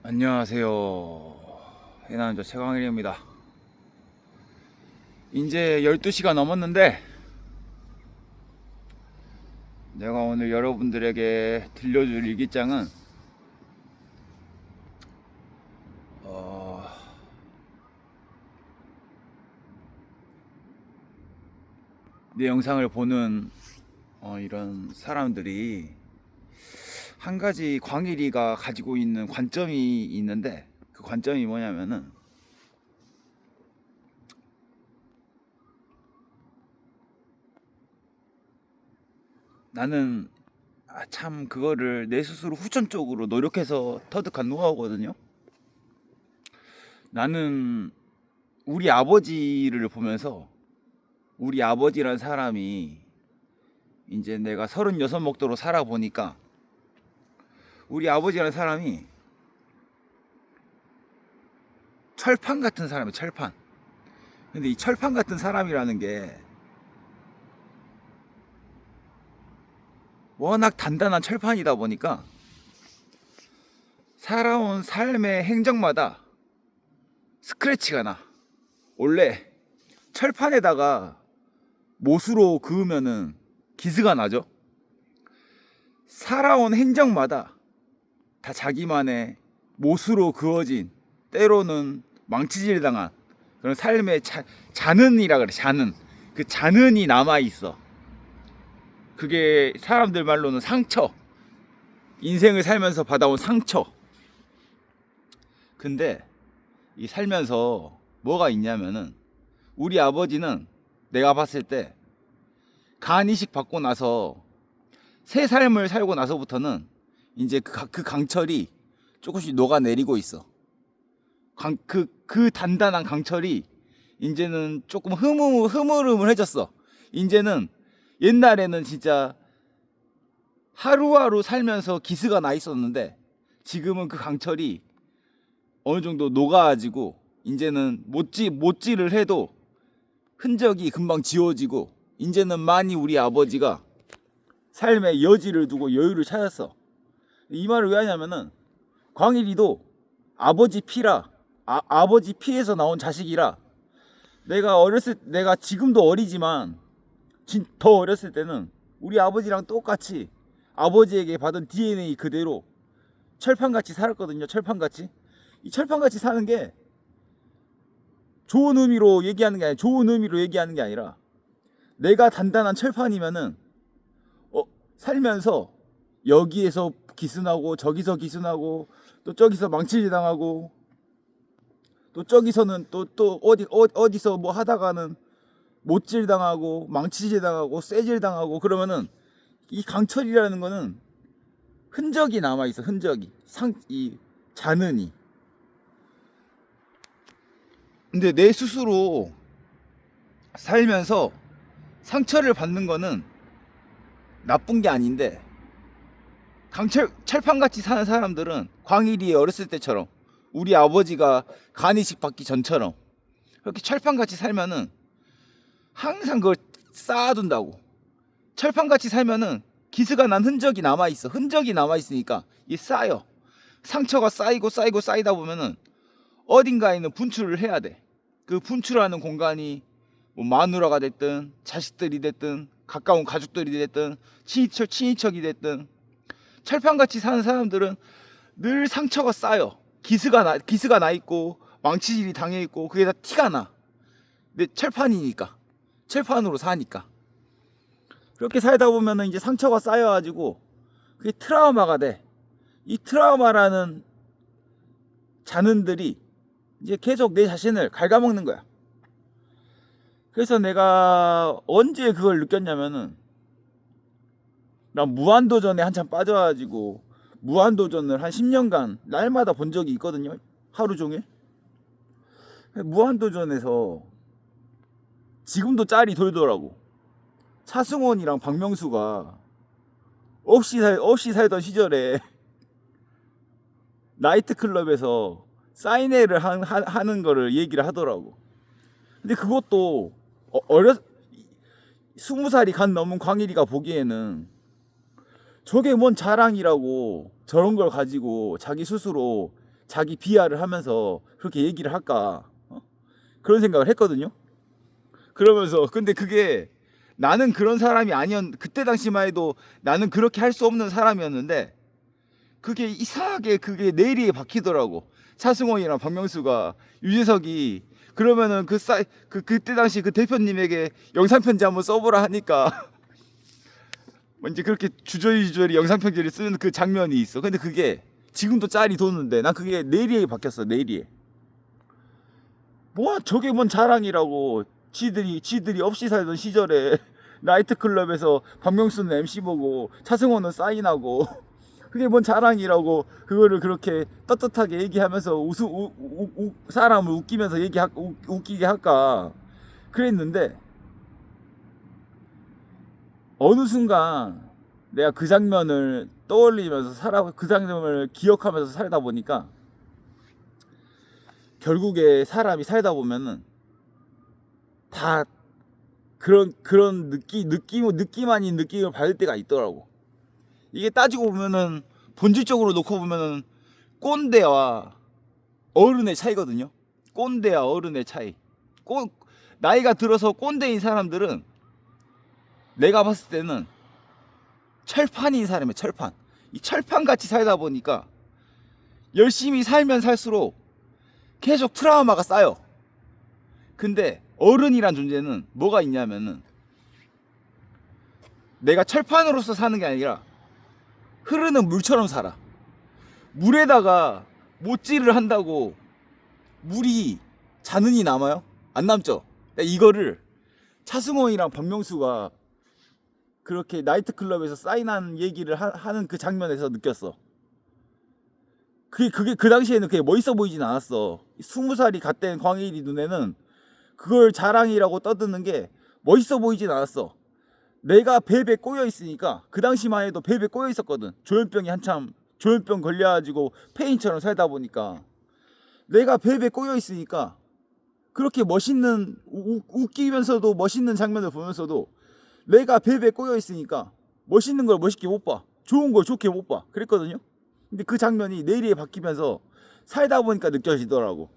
안녕하세요. 해남자 최광일입니다. 이제 12시가 넘었는데 내가 오늘 여러분들에게 들려줄 일기장은 내 영상을 보는 이런 사람들이 한 가지 광일이가 가지고 있는 관점이 있는데, 그 관점이 뭐냐면은 나는 참 그거를 내 스스로 후천적으로 노력해서 터득한 노하우거든요. 나는 우리 아버지를 보면서, 우리 아버지란 사람이 이제 내가 36먹도로 살아보니까 우리 아버지라는 사람이 철판 같은 사람이에요. 철판. 근데 이 철판 같은 사람이라는 게 워낙 단단한 철판이다 보니까 살아온 삶의 행적마다 스크래치가 나. 원래 철판에다가 못으로 그으면은 기스가 나죠. 살아온 행적마다 다 자기만의 못으로 그어진, 때로는 망치질 당한 그런 삶의 잔흔이라 그래. 잔흔. 그 잔흔이 남아 있어. 그게 사람들 말로는 상처. 인생을 살면서 받아온 상처. 근데 이 살면서 뭐가 있냐면은, 우리 아버지는 내가 봤을 때 간 이식 받고 나서 새 삶을 살고 나서부터는 이제 그 강철이 조금씩 녹아내리고 있어. 그 단단한 강철이 이제는 조금 흐물흐물해졌어. 이제는, 옛날에는 진짜 하루하루 살면서 기스가 나 있었는데 지금은 그 강철이 어느 정도 녹아지고 이제는 못질을 해도 흔적이 금방 지워지고, 이제는 많이 우리 아버지가 삶의 여지를 두고 여유를 찾았어. 이 말을 왜 하냐면은, 광일이도 아버지 피라, 아버지 피에서 나온 자식이라, 내가 지금도 어리지만 더 어렸을 때는 우리 아버지랑 똑같이 아버지에게 받은 DNA 그대로 철판같이 살았거든요. 철판같이. 이 철판같이 사는 게 좋은 의미로 얘기하는 게 아니라, 내가 단단한 철판이면은 살면서 여기에서 기스나고 저기서 기스나고 또 저기서 망치질 당하고 또 저기서는 또 어디서 뭐 하다가는 못질 당하고 망치질 당하고 쇠질 당하고, 그러면은 이 강철이라는 거는 흔적이 남아 있어. 흔적이 이 잔흔이. 근데 내 스스로 살면서 상처를 받는 거는 나쁜 게 아닌데, 철판같이 사는 사람들은 광일이 어렸을 때처럼, 우리 아버지가 간이식 받기 전처럼 그렇게 철판같이 살면은 항상 그걸 쌓아둔다고. 철판같이 살면은 기스가 난 흔적이 남아있어. 흔적이 남아있으니까 이게 쌓여. 상처가 쌓이다 보면은 어딘가에는 분출을 해야 돼. 그 분출하는 공간이 뭐 마누라가 됐든 자식들이 됐든 가까운 가족들이 됐든 친인척이 됐든, 철판같이 사는 사람들은 늘 상처가 쌓여. 기스가 나 있고 망치질이 당해 있고, 그게 다 티가 나. 근데 철판으로 사니까. 그렇게 살다 보면은 이제 상처가 쌓여가지고 그게 트라우마가 돼. 이 트라우마라는 잔흔들이 이제 계속 내 자신을 갉아먹는 거야. 그래서 내가 언제 그걸 느꼈냐면은, 난 무한도전에 한참 빠져가지고 무한도전을 한 10년간 날마다 본 적이 있거든요. 하루 종일. 무한도전에서 지금도 짤이 돌더라고. 차승원이랑 박명수가 없이 살던 시절에 나이트클럽에서 사인회를 하는 거를 얘기를 하더라고. 근데 그것도 20살이 간 넘은 광일이가 보기에는 저게 뭔 자랑이라고 저런 걸 가지고 자기 스스로 자기 비하를 하면서 그렇게 얘기를 할까? 그런 생각을 했거든요. 그러면서 근데 그게 나는 그런 사람이 그때 당시만 해도 나는 그렇게 할 수 없는 사람이었는데 그게 이상하게 그게 내리에 박히더라고. 차승원이랑 박명수가 유재석이 그러면은 그때 당시 그 대표님에게 영상 편지 한번 써보라 하니까 이제 그렇게 주저리 영상 편지를 쓰는 그 장면이 있어. 근데 그게 지금도 짤이 도는데 난 그게 내리에 박혔어. 내리에. 뭐 저게 뭔 자랑이라고. 지들이 없이 살던 시절에 나이트클럽에서 박명수는 MC 보고 차승원은 사인하고 그게 뭔 자랑이라고 그거를 그렇게 떳떳하게 얘기하면서 사람을 웃기면서 웃기게 할까 그랬는데 어느 순간 내가 그 장면을 떠올리면서 그 장면을 기억하면서 살다 보니까 결국에 사람이 살다 보면은 다 그런 느낌 아닌 느낌을 받을 때가 있더라고. 이게 따지고 보면은 본질적으로 놓고 보면은 꼰대와 어른의 차이거든요. 꼰대와 어른의 차이. 나이가 들어서 꼰대인 사람들은 내가 봤을 때는 철판인 사람이에요. 철판. 이 철판같이 살다 보니까 열심히 살면 살수록 계속 트라우마가 쌓여. 근데 어른이란 존재는 뭐가 있냐면은 내가 철판으로서 사는 게 아니라 흐르는 물처럼 살아. 물에다가 못질을 한다고 물이 잔흔이 남아요? 안 남죠? 이거를 차승원이랑 박명수가 그렇게 나이트클럽에서 사인한 얘기를 하는 그 장면에서 느꼈어. 그게 그 당시에는 그게 멋있어 보이진 않았어. 20살이 갓된 광일이 눈에는 그걸 자랑이라고 떠드는 게 멋있어 보이진 않았어. 내가 배에 꼬여 있으니까 그 당시만 해도 배에 꼬여 있었거든. 조현병 걸려가지고 폐인처럼 살다 보니까 내가 배에 꼬여 있으니까 그렇게 멋있는 웃기면서도 멋있는 장면을 보면서도 내가 배에 꼬여 있으니까 멋있는 걸 멋있게 못 봐. 좋은 걸 좋게 못 봐. 그랬거든요. 근데 그 장면이 내리에 박히면서 살다 보니까 느껴지더라고.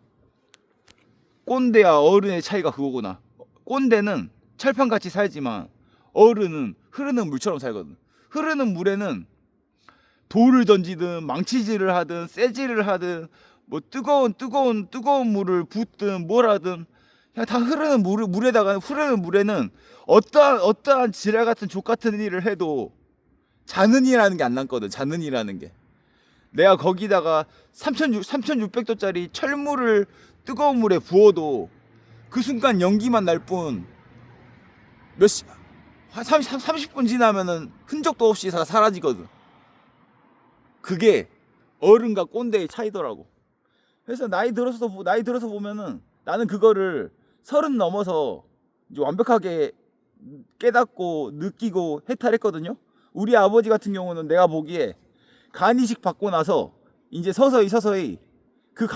꼰대와 어른의 차이가 그거구나. 꼰대는 철판같이 살지만 어른은 흐르는 물처럼 살거든. 흐르는 물에는 돌을 던지든 망치질을 하든 쇠질을 하든 뭐 뜨거운 물을 붓든 뭘 하든 그냥 다 흐르는 물에는 어떠한 지랄 같은 족 같은 일을 해도 잔흔이라는 게 안 남거든. 잔흔이라는 게. 내가 거기다가 3600도짜리 철물을 뜨거운 물에 부어도 그 순간 연기만 날 뿐 30분 지나면은 흔적도 없이 다 사라지거든. 그게 어른과 꼰대의 차이더라고. 그래서 나이 들어서 보면은 나는 그거를 30 넘어서 이제 완벽하게 깨닫고 느끼고 해탈했거든요. 우리 아버지 같은 경우는 내가 보기에 간이식 받고 나서 이제 서서히 그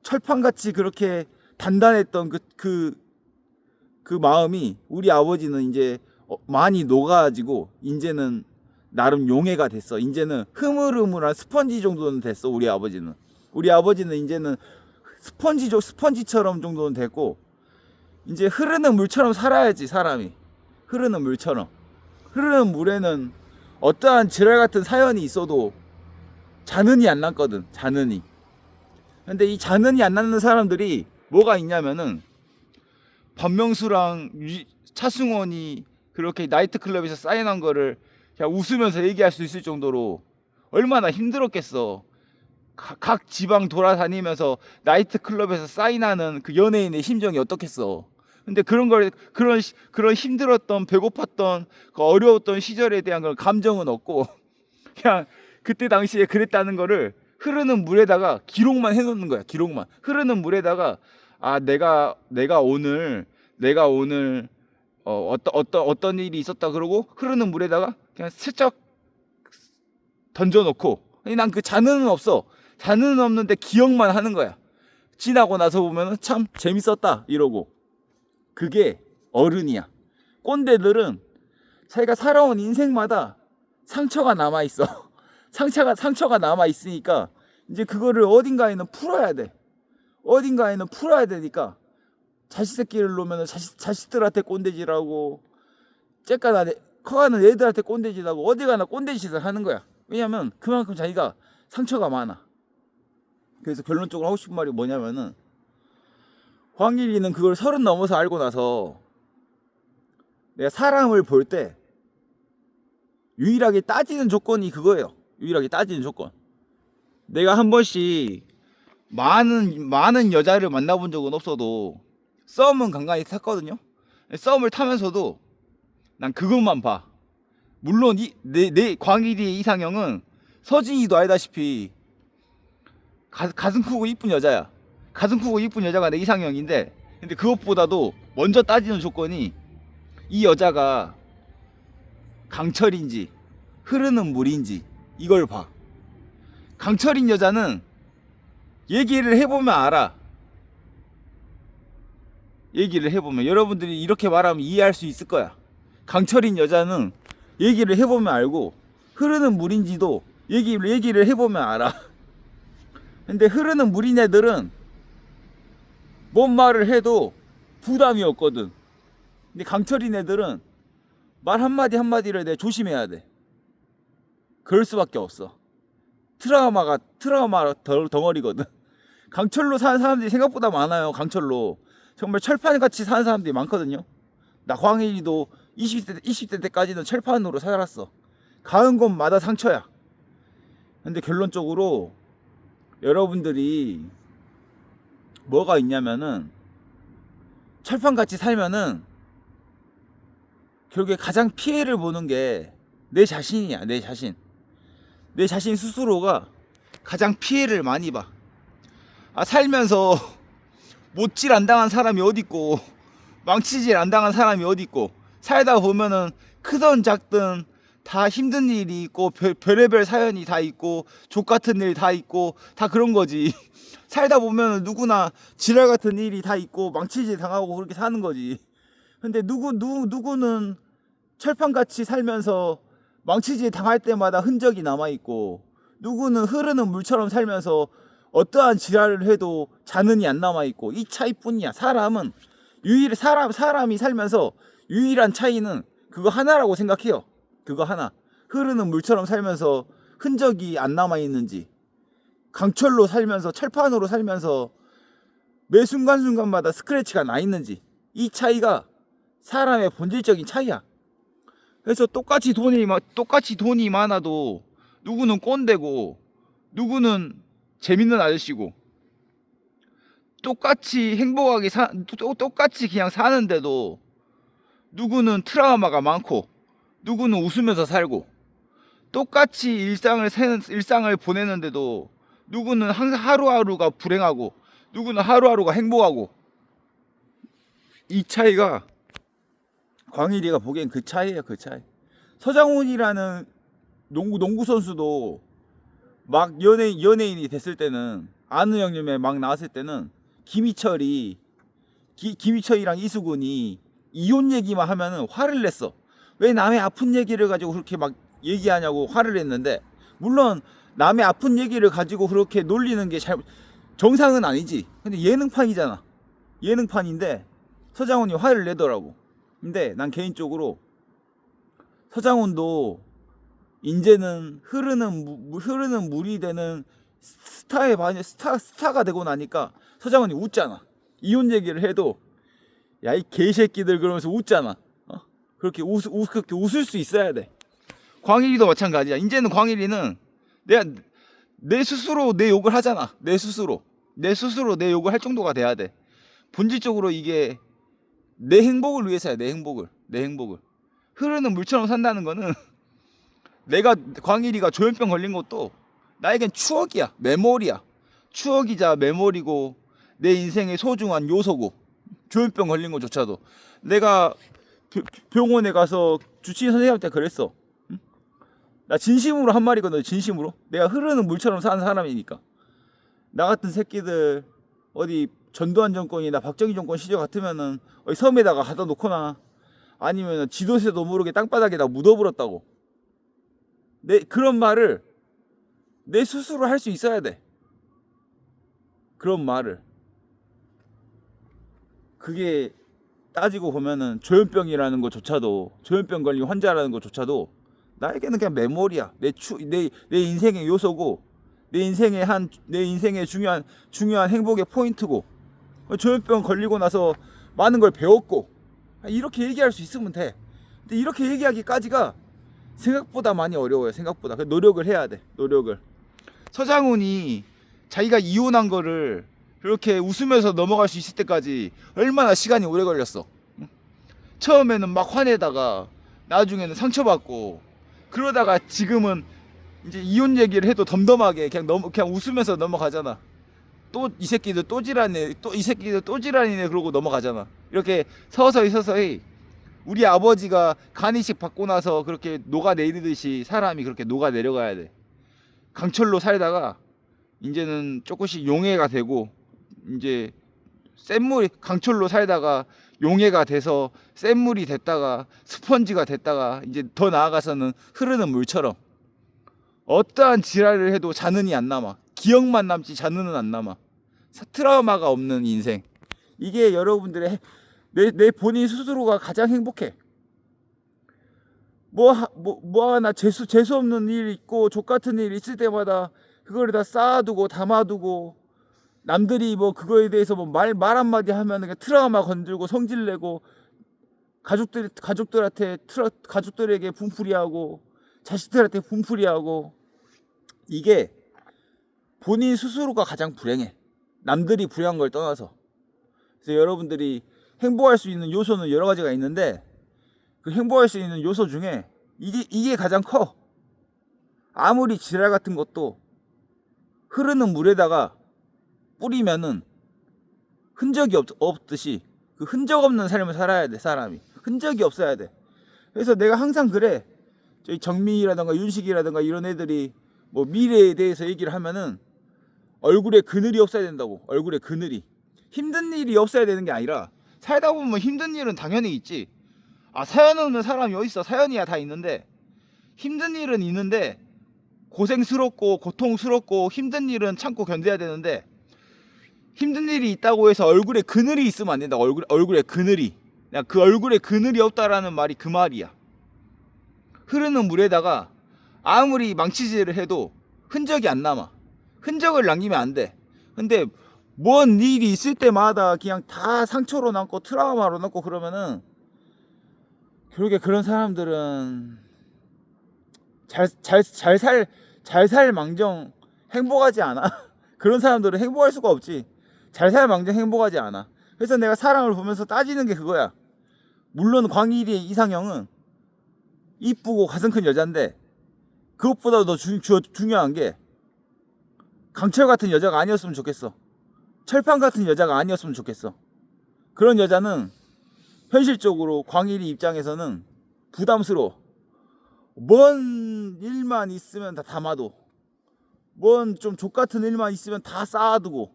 철판같이 그렇게 단단했던 그 마음이 우리 아버지는 이제 많이 녹아가지고 이제는 나름 용해가 됐어. 이제는 흐물흐물한 스펀지 정도는 됐어. 우리 아버지는 이제는 스펀지처럼 정도는 됐고 이제 흐르는 물처럼 살아야지. 사람이 흐르는 물처럼. 흐르는 물에는 어떠한 지랄 같은 사연이 있어도 잔흔이 안 남거든. 잔흔이. 근데 이 잔흔이 안 남는 사람들이 뭐가 있냐면은 박명수랑 차승원이 그렇게 나이트클럽에서 사인한 거를 그냥 웃으면서 얘기할 수 있을 정도로 얼마나 힘들었겠어. 각 지방 돌아다니면서 나이트클럽에서 사인하는 그 연예인의 심정이 어떻겠어. 근데 그런 힘들었던 배고팠던 그 어려웠던 시절에 대한 그런 감정은 없고 그냥 그때 당시에 그랬다는 거를 흐르는 물에다가 기록만 해놓는 거야. 기록만. 흐르는 물에다가 내가 오늘 어떤 일이 있었다 그러고 흐르는 물에다가 그냥 슬쩍 던져놓고 난 그 잔흔은 없어. 잔흔은 없는데 기억만 하는 거야. 지나고 나서 보면은 참 재밌었다 이러고. 그게 어른이야. 꼰대들은 자기가 살아온 인생마다 상처가 남아있어. 상처가 남아 있으니까 이제 그거를 어딘가에는 풀어야 돼. 어딘가에는 풀어야 되니까 자식 새끼를 놓으면 자식들한테 꼰대질하고 째까나 커가는 애들한테 꼰대질하고 어디 가나 꼰대짓을 하는 거야. 왜냐면 그만큼 자기가 상처가 많아. 그래서 결론적으로 하고 싶은 말이 뭐냐면은 광일이는 그걸 30 넘어서 알고 나서 내가 사람을 볼 때 유일하게 따지는 조건이 그거예요. 유일하게 따지는 조건. 내가 한 번씩 많은 여자를 만나본 적은 없어도 썸은 간간히 탔거든요. 썸을 타면서도 난 그것만 봐. 물론 내 광일이의 이상형은 서진이도 알다시피 가슴 크고 이쁜 여자야. 가슴 크고 이쁜 여자가 내 이상형인데, 근데 그것보다도 먼저 따지는 조건이 이 여자가 강철인지 흐르는 물인지 이걸 봐. 강철인 여자는 얘기를 해보면 알아. 얘기를 해보면 여러분들이 이렇게 말하면 이해할 수 있을 거야. 강철인 여자는 얘기를 해보면 알고 흐르는 물인지도 얘기를 해보면 알아. 근데 흐르는 물인 애들은 뭔 말을 해도 부담이 없거든. 근데 강철인 애들은 말 한마디 한마디를 내가 조심해야 돼. 그럴 수밖에 없어. 트라우마 덩어리거든. 강철로 사는 사람들이 생각보다 많아요. 강철로 정말 철판같이 사는 사람들이 많거든요. 나 광일이도 20대 때까지는 철판으로 살았어. 가는 곳마다 상처야. 근데 결론적으로 여러분들이 뭐가 있냐면은 철판같이 살면은 결국에 가장 피해를 보는 게 내 자신이야. 내 자신 스스로가 가장 피해를 많이 봐. 살면서 못질 안 당한 사람이 어딨고 망치질 안 당한 사람이 어딨고, 살다 보면은 크든 작든 다 힘든 일이 있고 별의별 사연이 다 있고 족같은 일 다 있고 다 그런 거지. 살다 보면은 누구나 지랄 같은 일이 다 있고 망치질 당하고 그렇게 사는 거지. 근데 누구는 철판같이 살면서 망치질 당할 때마다 흔적이 남아있고, 누구는 흐르는 물처럼 살면서 어떠한 지랄을 해도 잔흔이 안 남아있고, 이 차이뿐이야. 사람이 살면서 유일한 차이는 그거 하나라고 생각해요. 그거 하나. 흐르는 물처럼 살면서 흔적이 안 남아있는지, 강철로 살면서 철판으로 살면서 매 순간순간마다 스크래치가 나 있는지, 이 차이가 사람의 본질적인 차이야. 그래서 똑같이 돈이 많아도 누구는 꼰대고 누구는 재밌는 아저씨고, 똑같이 행복하게 똑같이 그냥 사는데도 누구는 트라우마가 많고 누구는 웃으면서 살고, 똑같이 일상을 보내는데도 누구는 항상 하루하루가 불행하고 누구는 하루하루가 행복하고, 이 차이가 광일이가 보기엔 그 차이예요. 그 차이. 서장훈이라는 농구 선수도 막 연예인이 됐을 때는, 아는 형님에 막 나왔을 때는 김희철이랑 이수근이 이혼 얘기만 하면은 화를 냈어. 왜 남의 아픈 얘기를 가지고 그렇게 막 얘기하냐고 화를 냈는데, 물론 남의 아픈 얘기를 가지고 그렇게 놀리는 게 정상은 아니지. 근데 예능판이잖아. 예능판인데 서장훈이 화를 내더라고. 근데 난 개인적으로 서장훈도 이제는 흐르는 물이 되는 스타가 되고 나니까 서장훈이 웃잖아. 이혼 얘기를 해도 야, 이 개새끼들 그러면서 웃잖아. 그렇게 웃을 수 있어야 돼. 광일이도 마찬가지야. 이제는 광일이는 내 스스로 내 욕을 하잖아. 내 스스로 내 욕을 할 정도가 돼야 돼. 본질적으로 이게 내 행복을 위해서야. 내 행복을. 흐르는 물처럼 산다는 거는 내가 광일이가 조현병 걸린 것도 나에겐 추억이야. 메모리야. 추억이자 메모리고 내 인생의 소중한 요소고, 조현병 걸린 것조차도 내가 병원에 가서 주치의 선생님한테 그랬어. 응? 나 진심으로 한 말이거든. 진심으로. 내가 흐르는 물처럼 사는 사람이니까. 나 같은 새끼들 어디 전두환 정권이나 박정희 정권 시절 같으면은 어디 섬에다가 갖다 놓거나 아니면 지도새도 모르게 땅바닥에다 묻어버렸다고. 그런 말을 내 스스로 할 수 있어야 돼. 그런 말을. 그게 따지고 보면은 조현병이라는 것조차도, 조현병 걸린 환자라는 것조차도 나에게는 그냥 메모리야. 내 인생의 요소고, 내 인생의 중요한 행복의 포인트고, 조현병 걸리고 나서 많은 걸 배웠고, 이렇게 얘기할 수 있으면 돼. 근데 이렇게 얘기하기까지가 생각보다 많이 어려워요. 생각보다. 노력을 해야 돼. 노력을. 서장훈이 자기가 이혼한 거를 그렇게 웃으면서 넘어갈 수 있을 때까지 얼마나 시간이 오래 걸렸어. 처음에는 막 화내다가 나중에는 상처받고, 그러다가 지금은 이제 이혼 얘기를 해도 덤덤하게 그냥 웃으면서 넘어가잖아. 또 이 새끼들 또 지랄이네, 또 이 새끼들 또 지랄이네, 그러고 넘어가잖아. 이렇게 서서히 우리 아버지가 간이식 받고 나서 그렇게 녹아내리듯이 사람이 그렇게 녹아내려가야 돼. 강철로 살다가 이제는 조금씩 용해가 되고, 이제 강철로 살다가 용해가 돼서 센물이 됐다가 스펀지가 됐다가, 이제 더 나아가서는 흐르는 물처럼 어떠한 지랄을 해도 잔흔이 안 남아. 기억만 남지 잔흔은 안 남아. 트라우마가 없는 인생. 이게 여러분들의 내 본인 스스로가 가장 행복해. 뭐 하나 재수 없는 일 있고 족같은 일 있을 때마다 그걸 다 쌓아두고 담아두고, 남들이 뭐 그거에 대해서 뭐 말 한마디 하면 그냥 트라우마 건들고 성질내고, 가족들에게 분풀이하고, 자식들한테 분풀이하고, 이게 본인 스스로가 가장 불행해. 남들이 불행한 걸 떠나서. 그래서 여러분들이 행복할 수 있는 요소는 여러 가지가 있는데, 그 행복할 수 있는 요소 중에 이게 가장 커. 아무리 지랄 같은 것도 흐르는 물에다가 뿌리면은 흔적이 없듯이 그 흔적 없는 삶을 살아야 돼. 사람이 흔적이 없어야 돼. 그래서 내가 항상 그래. 저희 정민이라든가 윤식이라든가 이런 애들이 뭐 미래에 대해서 얘기를 하면은 얼굴에 그늘이 없어야 된다고. 얼굴에 그늘이. 힘든 일이 없어야 되는 게 아니라, 살다 보면 힘든 일은 당연히 있지. 사연 없는 사람이 어딨어. 사연이야 다 있는데, 힘든 일은 있는데, 고생스럽고 고통스럽고 힘든 일은 참고 견뎌야 되는데, 힘든 일이 있다고 해서 얼굴에 그늘이 있으면 안 된다. 얼굴에 그늘이. 그 얼굴에 그늘이 없다라는 말이 그 말이야. 흐르는 물에다가 아무리 망치질을 해도 흔적이 안 남아. 흔적을 남기면 안 돼. 근데 뭔 일이 있을 때마다 그냥 다 상처로 남고 트라우마로 남고 그러면은, 결국에 그런 사람들은 잘 살 망정 행복하지 않아. 그런 사람들은 행복할 수가 없지. 잘 살 망정 행복하지 않아. 그래서 내가 사람을 보면서 따지는 게 그거야. 물론 광일이의 이상형은 이쁘고 가슴 큰 여잔데, 그것보다 더 중요한 게 강철 같은 여자가 아니었으면 좋겠어. 철판 같은 여자가 아니었으면 좋겠어. 그런 여자는 현실적으로 광일이 입장에서는 부담스러워. 뭔 일만 있으면 다 담아도, 뭔 좀 족같은 일만 있으면 다 쌓아두고,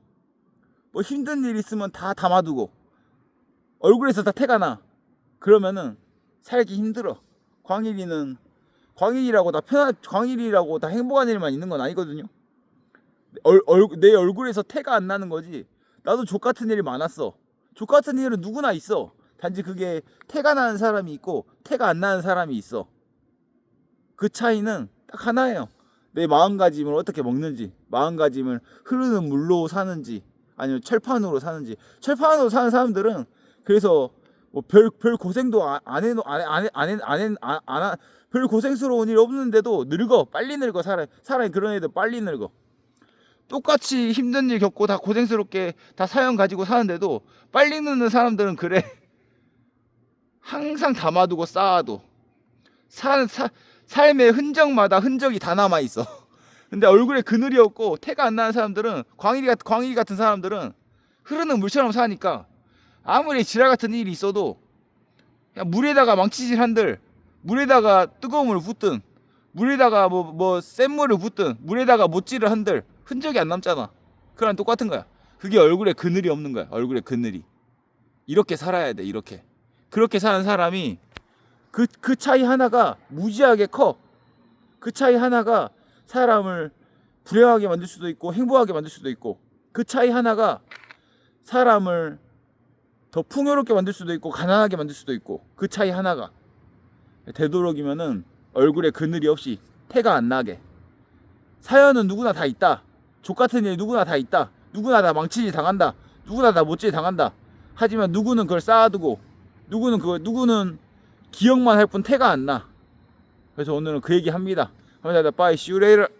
뭐 힘든 일 있으면 다 담아두고, 얼굴에서 다 태가 나. 그러면은 살기 힘들어. 광일이라고 다 행복한 일만 있는 건 아니거든요. 내 얼굴에서 태가 안 나는 거지. 나도 족같은 일이 많았어. 족같은 일은 누구나 있어. 단지 그게 태가 나는 사람이 있고 태가 안 나는 사람이 있어. 그 차이는 딱 하나예요. 내 마음가짐을 어떻게 먹는지, 마음가짐을 흐르는 물로 사는지 아니면 철판으로 사는지. 철판으로 사는 사람들은 그래서 뭐 별 고생도 별 고생스러운 일 없는데도 늙어. 빨리 늙어. 사람이 그런 애들 빨리 늙어. 똑같이 힘든 일 겪고 다 고생스럽게 다 사연 가지고 사는데도 빨리 늙는 사람들은 그래. 항상 담아두고 쌓아도 삶의 흔적마다 흔적이 다 남아있어. 근데 얼굴에 그늘이 없고 태가 안 나는 사람들은, 광일이 같은 사람들은 흐르는 물처럼 사니까 아무리 지랄 같은 일이 있어도 그냥 물에다가 망치질 한들, 물에다가 뜨거운 물을 붓든, 물에다가 센 물을 붓든, 물에다가 못질을 한들 흔적이 안 남잖아. 그랑 똑같은 거야. 그게 얼굴에 그늘이 없는 거야. 얼굴에 그늘이. 이렇게 살아야 돼. 이렇게. 그렇게 사는 사람이 그 차이 하나가 무지하게 커. 그 차이 하나가 사람을 불행하게 만들 수도 있고 행복하게 만들 수도 있고, 그 차이 하나가 사람을 더 풍요롭게 만들 수도 있고 가난하게 만들 수도 있고, 그 차이 하나가. 되도록이면은 얼굴에 그늘이 없이 태가 안 나게. 사연은 누구나 다 있다. 족같은 일 누구나 다 있다. 누구나 다 망치질 당한다. 누구나 다 못질 당한다. 하지만 누구는 그걸 쌓아두고, 누구는 기억만 할 뿐 태가 안 나. 그래서 오늘은 그 얘기 합니다. 감사합니다. Bye. See you later.